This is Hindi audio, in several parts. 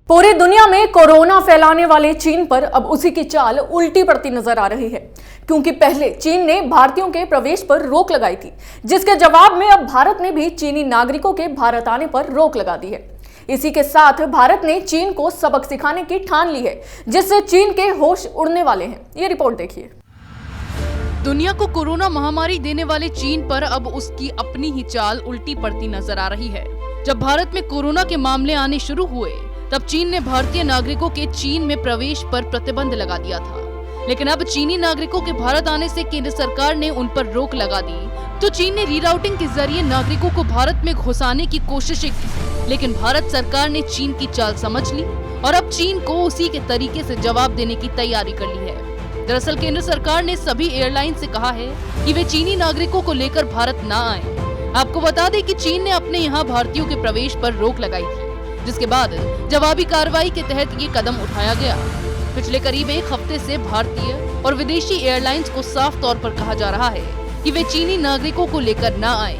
पूरी दुनिया में कोरोना फैलाने वाले चीन पर अब उसी की चाल उल्टी पड़ती नजर आ रही है, क्योंकि पहले चीन ने भारतीयों के प्रवेश पर रोक लगाई थी, जिसके जवाब में अब भारत ने भी चीनी नागरिकों के भारत आने पर रोक लगा दी है। इसी के साथ भारत ने चीन को सबक सिखाने की ठान ली है, जिससे चीन के होश उड़ने वाले हैं। ये रिपोर्ट देखिए। दुनिया को कोरोना महामारी देने वाले चीन पर अब उसकी अपनी ही चाल उल्टी पड़ती नजर आ रही है। जब भारत में कोरोना के मामले आने शुरू हुए, तब चीन ने भारतीय नागरिकों के चीन में प्रवेश पर प्रतिबंध लगा दिया था। लेकिन अब चीनी नागरिकों के भारत आने से केंद्र सरकार ने उन पर रोक लगा दी, तो चीन ने रीराउटिंग के जरिए नागरिकों को भारत में घुसाने की कोशिशें की। लेकिन भारत सरकार ने चीन की चाल समझ ली और अब चीन को उसी के तरीके से जवाब देने की तैयारी कर ली है। दरअसल केंद्र सरकार ने सभी एयरलाइन से कहा है कि वे चीनी नागरिकों को लेकर भारत न आए। आपको बता दें कि चीन ने अपने यहाँ भारतीयों के प्रवेश पर रोक लगाई थी, जिसके बाद जवाबी कार्रवाई के तहत ये कदम उठाया गया। पिछले करीब एक हफ्ते से भारतीय और विदेशी एयरलाइंस को साफ तौर पर कहा जा रहा है कि वे चीनी नागरिकों को लेकर न आए।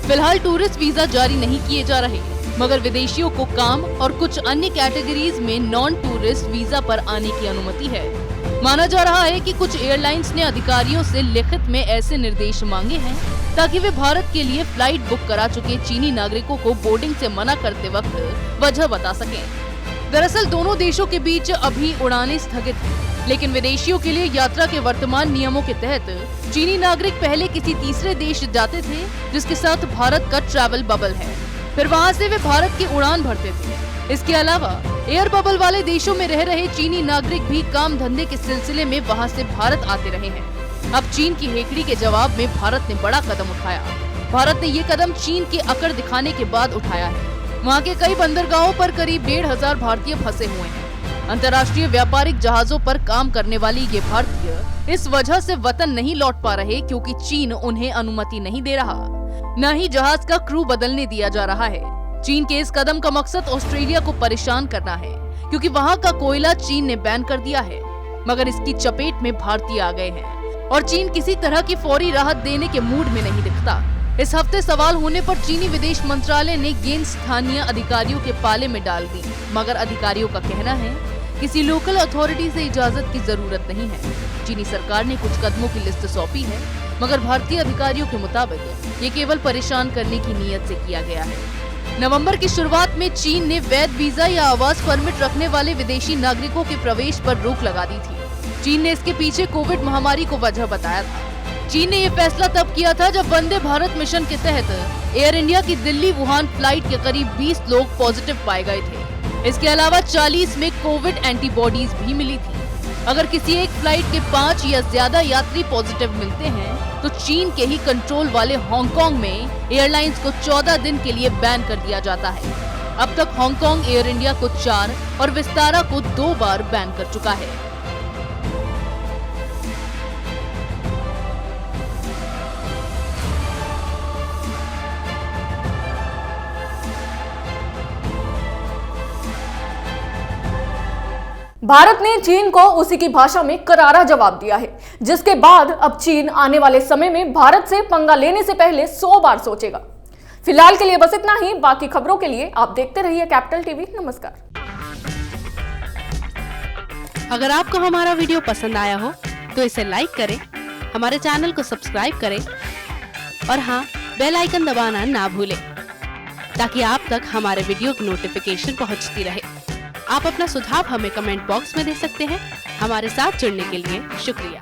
फिलहाल टूरिस्ट वीजा जारी नहीं किए जा रहे, मगर विदेशियों को काम और कुछ अन्य कैटेगरीज में नॉन टूरिस्ट वीजा पर आने की अनुमति है। माना जा रहा है कि कुछ एयरलाइंस ने अधिकारियों से लिखित में ऐसे निर्देश मांगे हैं ताकि वे भारत के लिए फ्लाइट बुक करा चुके चीनी नागरिकों को बोर्डिंग से मना करते वक्त वजह बता सकें। दरअसल दोनों देशों के बीच अभी उड़ानें स्थगित हैं, लेकिन विदेशियों के लिए यात्रा के वर्तमान नियमों के तहत चीनी नागरिक पहले किसी तीसरे देश जाते थे जिसके साथ भारत का ट्रैवल बबल है, फिर वहाँ से वे भारत की उड़ान भरते थे। इसके अलावा एयर बबल वाले देशों में रह रहे चीनी नागरिक भी काम धंधे के सिलसिले में वहाँ से भारत आते रहे हैं। अब चीन की हेकड़ी के जवाब में भारत ने बड़ा कदम उठाया। भारत ने ये कदम चीन के अकड़ दिखाने के बाद उठाया है। वहाँ के कई बंदरगाहों पर करीब 1,500 भारतीय फंसे हुए हैं। अंतर्राष्ट्रीय व्यापारिक जहाजों पर काम करने वाली ये भारतीय इस वजह से वतन नहीं लौट पा रहे, क्योंकि चीन उन्हें अनुमति नहीं दे रहा, न ही जहाज का क्रू बदलने दिया जा रहा है। चीन के इस कदम का मकसद ऑस्ट्रेलिया को परेशान करना है, क्योंकि वहाँ का कोयला चीन ने बैन कर दिया है। मगर इसकी चपेट में भारतीय आ गए हैं और चीन किसी तरह की फौरी राहत देने के मूड में नहीं दिखता। इस हफ्ते सवाल होने पर चीनी विदेश मंत्रालय ने गेंद स्थानीय अधिकारियों के पाले में डाल दी, मगर अधिकारियों का कहना है किसी लोकल अथॉरिटी से इजाजत की जरूरत नहीं है। चीनी सरकार ने कुछ कदमों की लिस्ट सौंपी है, मगर भारतीय अधिकारियों के मुताबिक ये केवल परेशान करने की नीयत से किया गया है। नवंबर की शुरुआत में चीन ने वैध वीजा या आवास परमिट रखने वाले विदेशी नागरिकों के प्रवेश पर रोक लगा दी थी। चीन ने इसके पीछे कोविड महामारी को वजह बताया था। चीन ने ये फैसला तब किया था जब वंदे भारत मिशन के तहत एयर इंडिया की दिल्ली वुहान फ्लाइट के करीब 20 लोग पॉजिटिव पाए गए थे। इसके अलावा 40 में कोविड एंटीबॉडीज भी मिली थी। अगर किसी एक फ्लाइट के 5 या ज्यादा यात्री पॉजिटिव मिलते हैं, तो चीन के ही कंट्रोल वाले हांगकांग में एयरलाइंस को 14 दिन के लिए बैन कर दिया जाता है। अब तक हांगकांग एयर इंडिया को 4 और विस्तारा को 2 बार बैन कर चुका है। भारत ने चीन को उसी की भाषा में करारा जवाब दिया है, जिसके बाद अब चीन आने वाले समय में भारत से पंगा लेने से पहले 100 बार सोचेगा। फिलहाल के लिए बस इतना ही। बाकी खबरों के लिए आप देखते रहिए कैपिटल टीवी। नमस्कार। अगर आपको हमारा वीडियो पसंद आया हो तो इसे लाइक करें, हमारे चैनल को सब्सक्राइब करें और हाँ, बेल आइकन दबाना ना भूलें, ताकि आप तक हमारे वीडियो की नोटिफिकेशन पहुंचती रहे। आप अपना सुझाव हमें कमेंट बॉक्स में दे सकते हैं। हमारे साथ जुड़ने के लिए शुक्रिया।